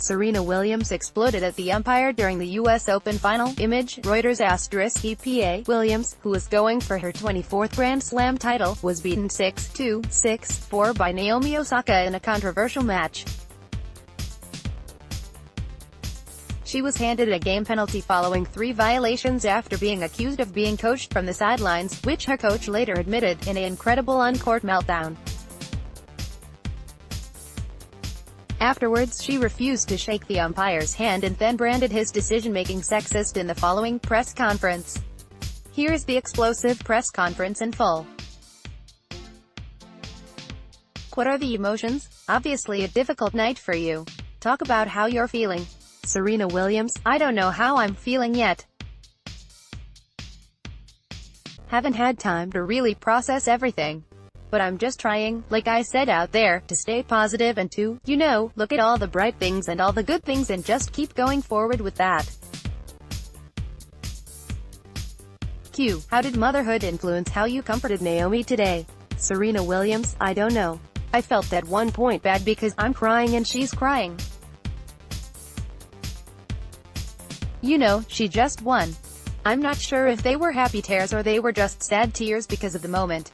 Serena Williams exploded at the umpire during the U.S. Open final. Image, Reuters *EPA. Williams, who was going for her 24th Grand Slam title, was beaten 6-2, 6-4 by Naomi Osaka in a controversial match. She was handed a game penalty following 3 violations after being accused of being coached from the sidelines, which her coach later admitted, in an incredible on-court meltdown. Afterwards, she refused to shake the umpire's hand and then branded his decision-making sexist in the following press conference. Here's the explosive press conference in full. What are the emotions? Obviously a difficult night for you. Talk about how you're feeling. Serena Williams: I don't know how I'm feeling yet. Haven't had time to really process everything. But I'm just trying, like I said out there, to stay positive and to, look at all the bright things and all the good things and just keep going forward with that. Q. How did motherhood influence how you comforted Naomi today? Serena Williams: I don't know. I felt at one point bad because I'm crying and she's crying. She just won. I'm not sure if they were happy tears or they were just sad tears because of the moment.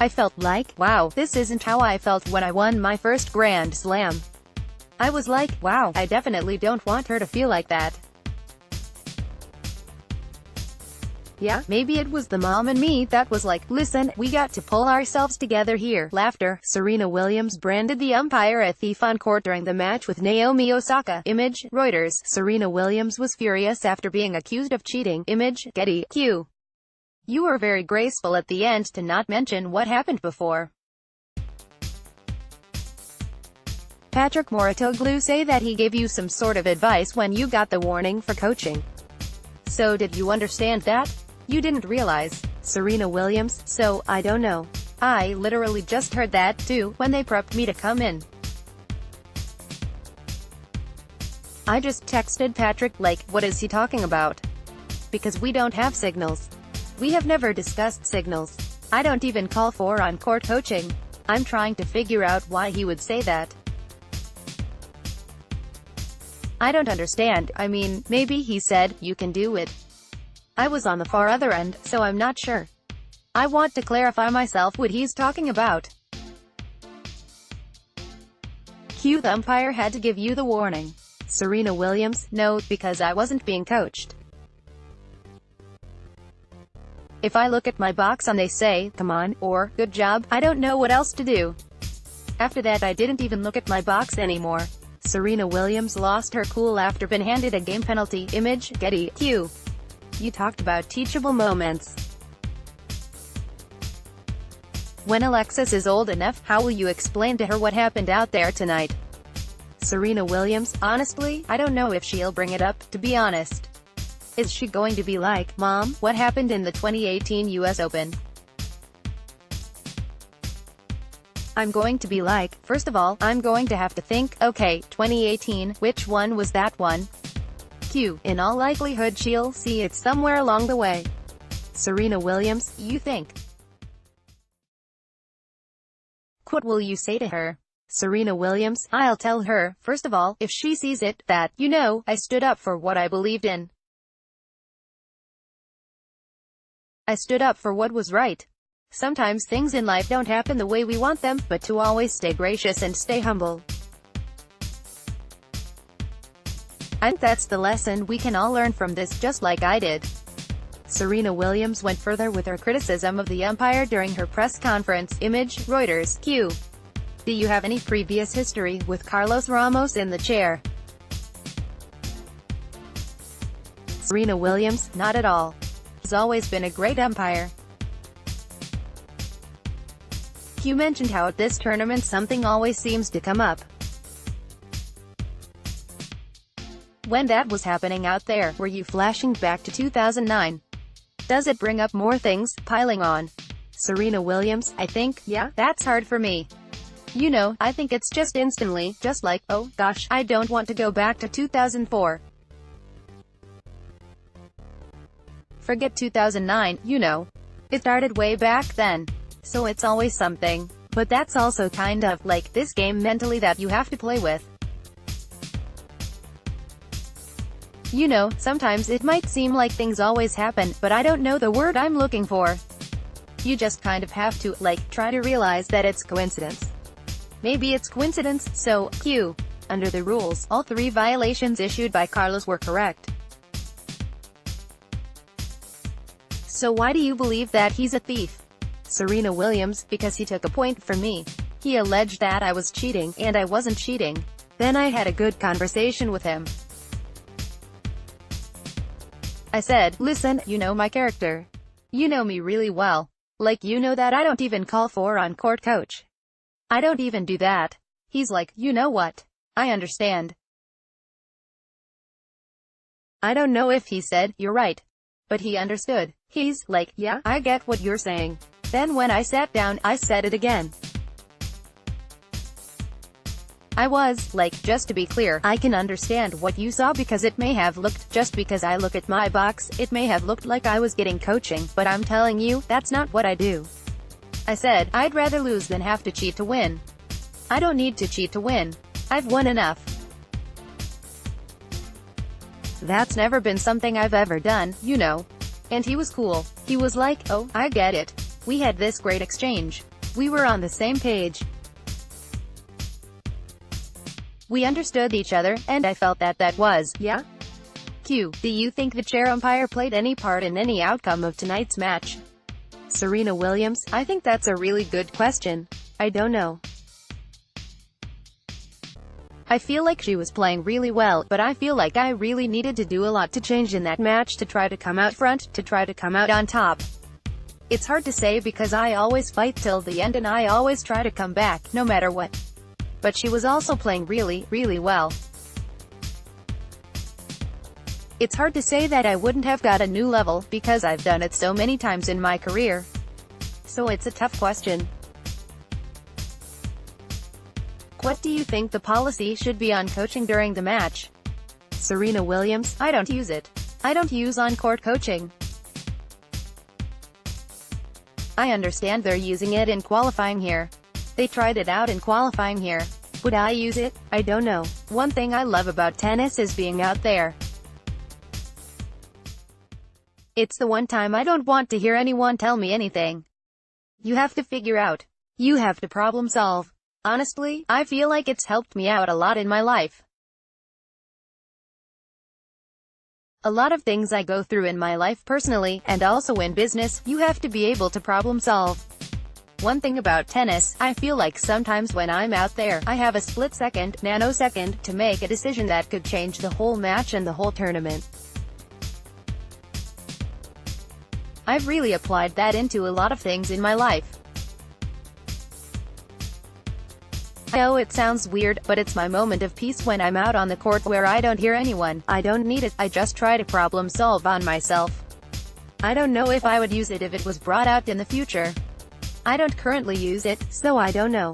I felt like, wow, this isn't how I felt when I won my first Grand Slam. I was like, wow, I definitely don't want her to feel like that. Yeah, maybe it was the mom in me that was like, listen, we got to pull ourselves together here. Laughter. Serena Williams branded the umpire a thief on court during the match with Naomi Osaka. Image, Reuters. Serena Williams was furious after being accused of cheating. Image, Getty. Q. You were very graceful at the end to not mention what happened before. Patrick Mouratoglou say that he gave you some sort of advice when you got the warning for coaching. So did you understand that? You didn't realize. Serena Williams: So, I don't know. I literally just heard that, too, when they prepped me to come in. I just texted Patrick, like, what is he talking about? Because we don't have signals. We have never discussed signals. I don't even call for on-court coaching. I'm trying to figure out why he would say that. I don't understand. I mean, maybe he said, you can do it. I was on the far other end, so I'm not sure. I want to clarify myself what he's talking about. Q. The umpire had to give you the warning. Serena Williams: No, because I wasn't being coached. If I look at my box and they say, come on, or, good job, I don't know what else to do. After that I didn't even look at my box anymore. Serena Williams lost her cool after being handed a game penalty. Image, Getty. Q. You talked about teachable moments. When Alexis is old enough, how will you explain to her what happened out there tonight? Serena Williams: Honestly, I don't know if she'll bring it up, to be honest. Is she going to be like, Mom, what happened in the 2018 US Open? I'm going to be like, first of all, I'm going to have to think, okay, 2018, which one was that one? Q. In all likelihood she'll see it somewhere along the way. Serena Williams: You think? What will you say to her? Serena Williams: I'll tell her, first of all, if she sees it, that, I stood up for what I believed in. I stood up for what was right. Sometimes things in life don't happen the way we want them, but to always stay gracious and stay humble. I think that's the lesson we can all learn from this, just like I did. Serena Williams went further with her criticism of the umpire during her press conference. Image, Reuters. Q. Do you have any previous history with Carlos Ramos in the chair? Serena Williams: Not at all. He's always been a great umpire. Q mentioned how at this tournament something always seems to come up. When that was happening out there, were you flashing back to 2009? Does it bring up more things, piling on? Serena Williams: I think, yeah, that's hard for me. I think it's just instantly, just like, oh, gosh, I don't want to go back to 2004. Forget 2009, It started way back then. So it's always something. But that's also kind of like this game mentally that you have to play with. You know, sometimes it might seem like things always happen, but I don't know the word I'm looking for. You just kind of have to, like, try to realize that it's coincidence. Maybe it's coincidence, so, Q. Under the rules, all 3 violations issued by Carlos were correct. So why do you believe that he's a thief? Serena Williams, because he took a point from me. He alleged that I was cheating, and I wasn't cheating. Then I had a good conversation with him. I said, listen, you know my character. You know me really well. Like, you know that I don't even call for on-court coach. I don't even do that. He's like, you know what? I understand. I don't know if he said, you're right. But he understood. He's like, yeah, I get what you're saying. Then when I sat down, I said it again. I was, like, just to be clear, I can understand what you saw because it may have looked, just because I look at my box, it may have looked like I was getting coaching, but I'm telling you, that's not what I do. I said, I'd rather lose than have to cheat to win. I don't need to cheat to win. I've won enough. That's never been something I've ever done, you know. And he was cool. He was like, oh, I get it. We had this great exchange. We were on the same page. We understood each other, and I felt that that was, yeah? Q. Do you think the chair umpire played any part in any outcome of tonight's match? Serena Williams. I think that's a really good question. I don't know. I feel like she was playing really well, but I feel like I really needed to do a lot to change in that match to try to come out front, to try to come out on top. It's hard to say because I always fight till the end and I always try to come back, no matter what. But she was also playing really, really well. It's hard to say that I wouldn't have got a new level, because I've done it so many times in my career. So it's a tough question. What do you think the policy should be on coaching during the match? Serena Williams. I don't use it. I don't use on-court coaching. I understand they're using it in qualifying here. They tried it out in qualifying here. Would I use it? I don't know. One thing I love about tennis is being out there. It's the one time I don't want to hear anyone tell me anything. You have to figure out. You have to problem solve. Honestly, I feel like it's helped me out a lot in my life. A lot of things I go through in my life personally, and also in business, you have to be able to problem solve. One thing about tennis, I feel like sometimes when I'm out there, I have a split-second, nanosecond, to make a decision that could change the whole match and the whole tournament. I've really applied that into a lot of things in my life. I know it sounds weird, but it's my moment of peace when I'm out on the court where I don't hear anyone. I don't need it, I just try to problem solve on myself. I don't know if I would use it if it was brought out in the future. I don't currently use it, so I don't know.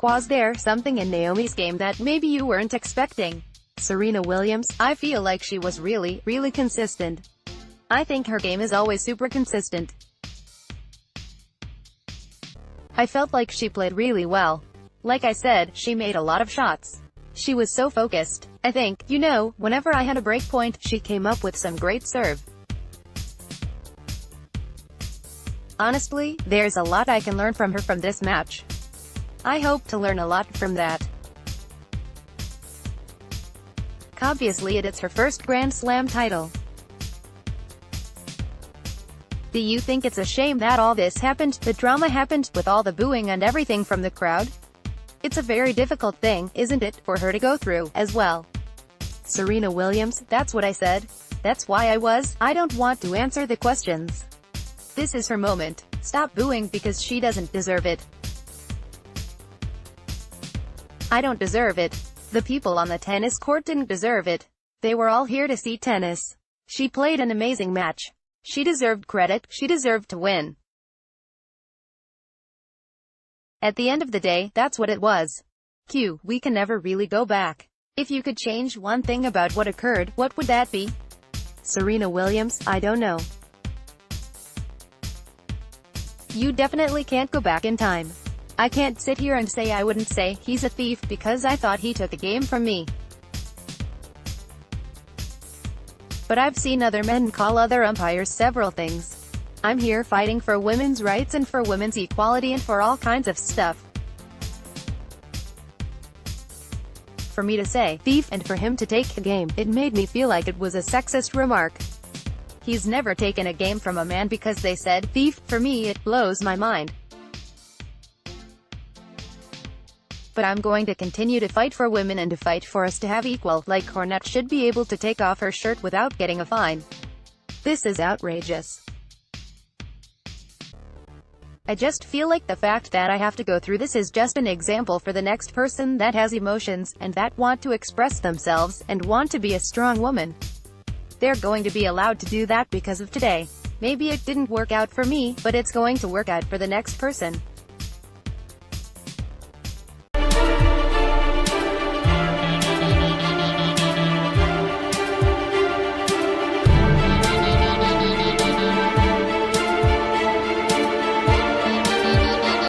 Was there something in Naomi's game that maybe you weren't expecting? Serena Williams. I feel like she was really, really consistent. I think her game is always super consistent. I felt like she played really well. Like I said, she made a lot of shots. She was so focused. I think, you know, whenever I had a break point, she came up with some great serve. Honestly, there's a lot I can learn from her from this match. I hope to learn a lot from that. Obviously it's her first Grand Slam title. Do you think it's a shame that all this happened, the drama happened, with all the booing and everything from the crowd? It's a very difficult thing, isn't it, for her to go through, as well? Serena Williams. That's what I said. That's why I don't want to answer the questions. This is her moment. Stop booing because she doesn't deserve it. I don't deserve it. The people on the tennis court didn't deserve it. They were all here to see tennis. She played an amazing match. She deserved credit, she deserved to win. At the end of the day, that's what it was. Q. We can never really go back. If you could change one thing about what occurred, what would that be? Serena Williams. I don't know. You definitely can't go back in time. I can't sit here and say I wouldn't say he's a thief because I thought he took a game from me. But I've seen other men call other umpires several things. I'm here fighting for women's rights and for women's equality and for all kinds of stuff. For me to say thief and for him to take a game, it made me feel like it was a sexist remark. He's never taken a game from a man because they said thief. For me, it blows my mind. But I'm going to continue to fight for women and to fight for us to have equal, like Cornette should be able to take off her shirt without getting a fine. This is outrageous. I just feel like the fact that I have to go through this is just an example for the next person that has emotions, and that want to express themselves, and want to be a strong woman. They're going to be allowed to do that because of today. Maybe it didn't work out for me, but it's going to work out for the next person.